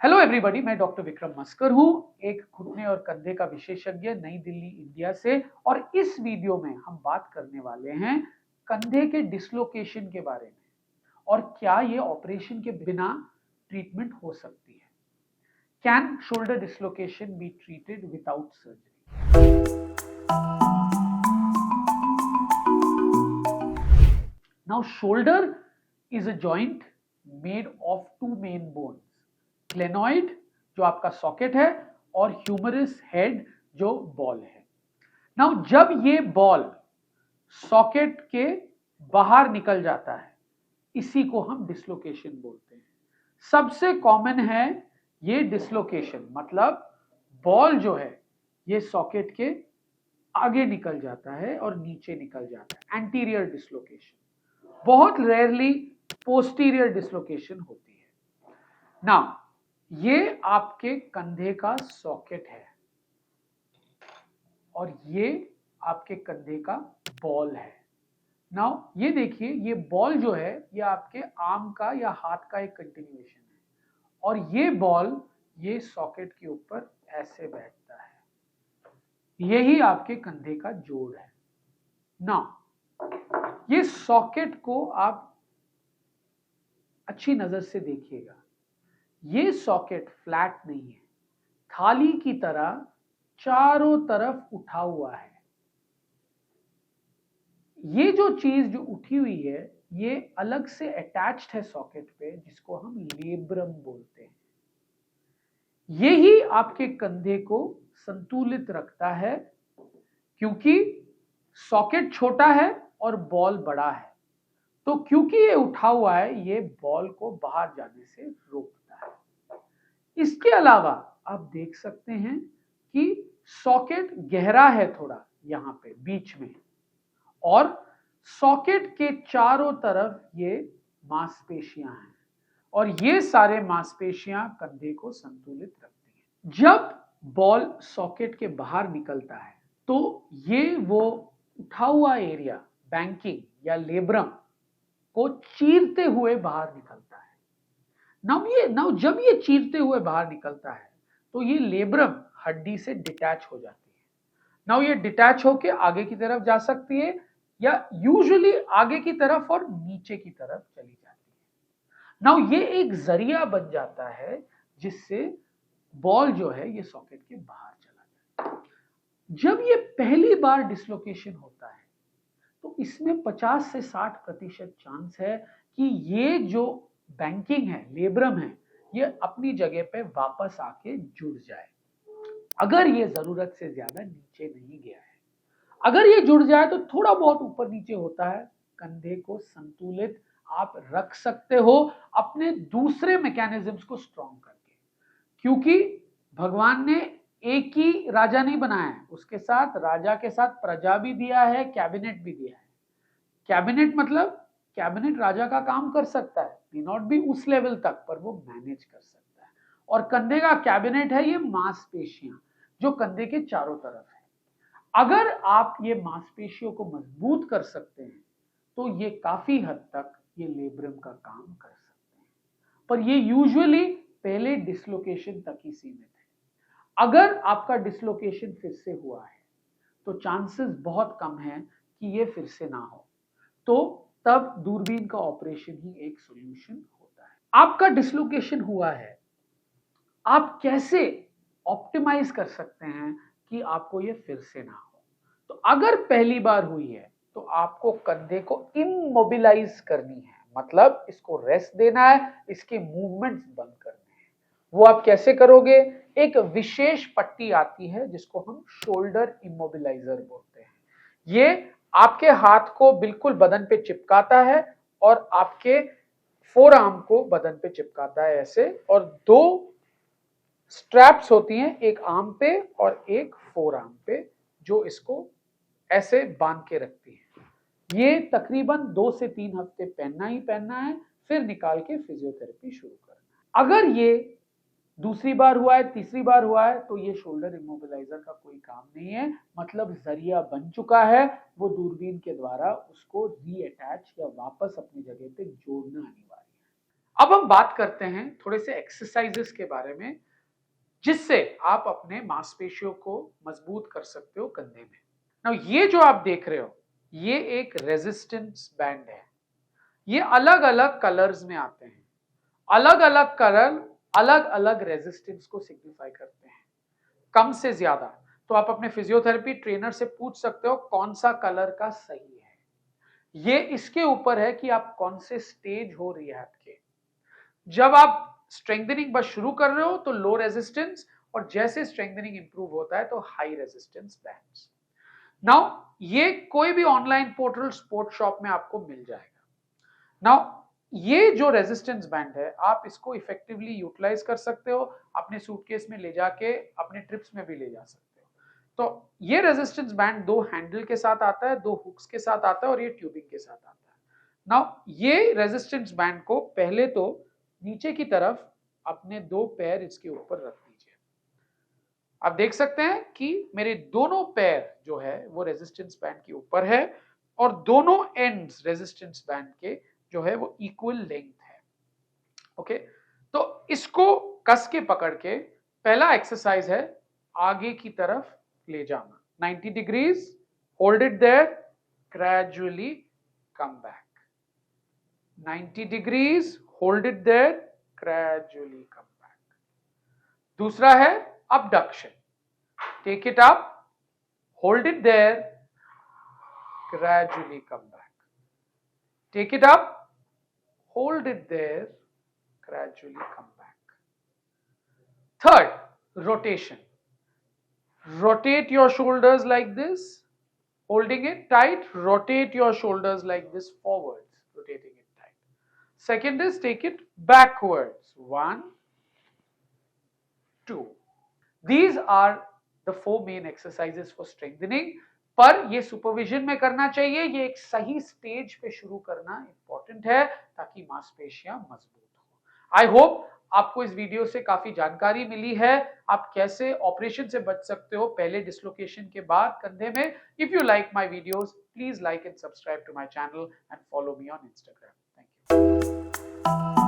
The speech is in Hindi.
हेलो एवरीबॉडी, मैं डॉक्टर विक्रम मस्कर हूँ, एक घुटने और कंधे का विशेषज्ञ नई दिल्ली इंडिया से। और इस वीडियो में हम बात करने वाले हैं कंधे के डिसलोकेशन के बारे में और क्या ये ऑपरेशन के बिना ट्रीटमेंट हो सकती है। Can shoulder dislocation be treated without surgery? Now shoulder is a joint made of two main bones, glenoid जो आपका सॉकेट है और ह्यूमरस हेड जो बॉल है। नाउ जब ये बॉल सॉकेट के बाहर निकल जाता है, इसी को हम डिसलोकेशन बोलते हैं। सबसे कॉमन है ये डिसलोकेशन, मतलब बॉल जो है ये सॉकेट के आगे निकल जाता है और नीचे निकल जाता है, एंटीरियर डिसलोकेशन। बहुत रेयरली पोस्टीरियर डिसलोकेशन होती है। नाउ ये आपके कंधे का सॉकेट है और ये आपके कंधे का बॉल है। नाउ ये देखिए, ये बॉल जो है ये आपके आर्म का या हाथ का एक कंटिन्यूएशन है और ये बॉल ये सॉकेट के ऊपर ऐसे बैठता है। यही आपके कंधे का जोड़ है। नाउ ये सॉकेट को आप अच्छी नजर से देखिएगा, ये सॉकेट फ्लैट नहीं है, थाली की तरह चारों तरफ उठा हुआ है। ये जो चीज जो उठी हुई है ये अलग से अटैच्ड है सॉकेट पे, जिसको हम लेब्रम बोलते हैं। यही आपके कंधे को संतुलित रखता है, क्योंकि सॉकेट छोटा है और बॉल बड़ा है। तो क्योंकि ये उठा हुआ है, ये बॉल को बाहर जाने से रोकता है। इसके अलावा आप देख सकते हैं कि सॉकेट गहरा है थोड़ा यहां पे बीच में, और सॉकेट के चारों तरफ ये मांसपेशियां हैं और ये सारे मांसपेशियां कंधे को संतुलित रखती हैं। जब बॉल सॉकेट के बाहर निकलता है तो ये वो उठा हुआ एरिया, बैंकिंग या लेब्रम को चीरते हुए बाहर निकलता है। नाउ जब ये चीरते हुए बाहर निकलता है तो ये लेब्रम हड्डी से डिटैच हो जाती है। नाउ ये डिटैच होके आगे की तरफ जा सकती है या यूजुअली आगे की तरफ और नीचे की तरफ चली जाती है। नाउ ये एक जरिया बन जाता है जिससे बॉल जो है ये सॉकेट के बाहर चला जाता है। जब ये पहली बार डिसलोकेशन होता है तो इसमें 50 से 60% चांस है कि ये जो बैंकिंग है, लेब्रम है, ये अपनी जगह पे वापस आके जुड़ जाए, अगर ये जरूरत से ज्यादा नीचे नहीं गया है। अगर ये जुड़ जाए तो थोड़ा बहुत ऊपर नीचे होता है। कंधे को संतुलित आप रख सकते हो अपने दूसरे मैकेनिज्म्स को स्ट्रॉन्ग करके, क्योंकि भगवान ने एक ही राजा नहीं बनाया है, उसके साथ राजा के साथ प्रजा भी दिया है, कैबिनेट भी दिया है। कैबिनेट मतलब कैबिनेट राजा का काम कर सकता है, मे नॉट बी उस लेवल तक, पर वो मैनेज कर सकता है। और कंधे का कैबिनेट है ये मांसपेशियां जो कंधे के चारों तरफ है। अगर आप ये मांसपेशियों को मजबूत कर सकते हैं तो ये काफी हद तक ये लेब्रम का काम कर सकते हैं, पर ये यूजुअली पहले डिसलोकेशन तक ही सीमित है। अगर आपका डिसलोकेशन फिर से हुआ है तो चांसेस बहुत कम है कि ये फिर से ना हो, तो तब दूरबीन का ऑपरेशन ही एक सॉल्यूशन होता है। आपका डिसलोकेशन हुआ है, आप कैसे ऑप्टिमाइज कर सकते हैं कि आपको ये फिर से ना हो? तो अगर पहली बार हुई है तो आपको कंधे को इमोबिलाइज करनी है, मतलब इसको रेस्ट देना है, इसके मूवमेंट्स बंद करने हैं। वो आप कैसे करोगे? एक विशेष पट्टी आती है जिसको हम शोल्डर इमोबिलाइजर बोलते हैं। ये आपके हाथ को बिल्कुल बदन पे चिपकाता है और आपके फोर आर्म को बदन पे चिपकाता है ऐसे, और दो स्ट्रैप्स होती हैं, एक आर्म पे और एक फोर आर्म पे, जो इसको ऐसे बांध के रखती है। ये तकरीबन 2 से 3 हफ्ते पहनना ही पहनना है, फिर निकाल के फिजियोथेरेपी शुरू करना है। अगर ये दूसरी बार हुआ है, तीसरी बार हुआ है, तो ये शोल्डर इमोबिलाइजर का कोई काम नहीं है, मतलब जरिया बन चुका है। वो दूरबीन के द्वारा उसको रीअटैच या वापस अपनी जगह पे जोड़ना अनिवार्य है। अब हम बात करते हैं थोड़े से एक्सरसाइजेस के बारे में जिससे आप अपने मांसपेशियों को मजबूत कर सकते हो कंधे में। नाउ ये जो आप देख रहे हो ये एक रेजिस्टेंस बैंड है। ये अलग अलग कलर्स में आते हैं। अलग अलग कलर अलग अलग रेजिस्टेंस को सिग्निफाई करते हैं, कम से ज्यादा। तो आप अपने फिजियोथेरेपी ट्रेनर से पूछ सकते हो कौन सा कलर का सही है। ये इसके ऊपर है कि आप कौन से स्टेज हो रिहैब के। जब आप स्ट्रेंथनिंग बस शुरू कर रहे हो तो लो रेजिस्टेंस, और जैसे स्ट्रेंथनिंग इंप्रूव होता है तो हाई रेजिस्टेंस बैंड्स। नाउ ये कोई भी ऑनलाइन पोर्टल स्पोर्ट शॉप में आपको मिल जाएगा। नाउ ये जो रेजिस्टेंस बैंड है आप इसको इफेक्टिवली यूटिलाइज कर सकते हो, अपने सूटकेस में ले जाके अपने ट्रिप्स में भी ले जा सकते हो। तो ये रेजिस्टेंस बैंड 2 हैंडल के साथ आता है, 2 हुक्स के साथ आता है और ये ट्यूबिंग के साथ आता है। नाउ ये रेजिस्टेंस बैंड को पहले तो नीचे की तरफ अपने 2 पैर इसके ऊपर रख दीजिए। आप देख सकते हैं कि मेरे दोनों पैर जो है वो रेजिस्टेंस बैंड के ऊपर है और दोनों एंड्स रेजिस्टेंस बैंड के जो है वो इक्वल लेंथ है। ओके, तो इसको कस के पकड़ के पहला एक्सरसाइज है आगे की तरफ ले जाना 90 degrees, hold it there, gradually come back 90 degrees, hold it there, gradually come back. दूसरा है abduction, take it up, hold it there, gradually come back, take it up, hold it there, gradually come back. Third, rotation. Rotate your shoulders like this, holding it tight, rotate your shoulders like this forwards, rotating it tight. Second is take it backwards, 1, 2. These are the 4 main exercises for strengthening. पर ये सुपरविजन में करना चाहिए, ये एक सही स्टेज पे शुरू करना इंपॉर्टेंट है ताकि मांसपेशियां मजबूत हो। आई होप आपको इस वीडियो से काफी जानकारी मिली है, आप कैसे ऑपरेशन से बच सकते हो पहले डिस्लोकेशन के बाद कंधे में। If you like my videos please like and subscribe to my channel and follow me on Instagram. Thank you.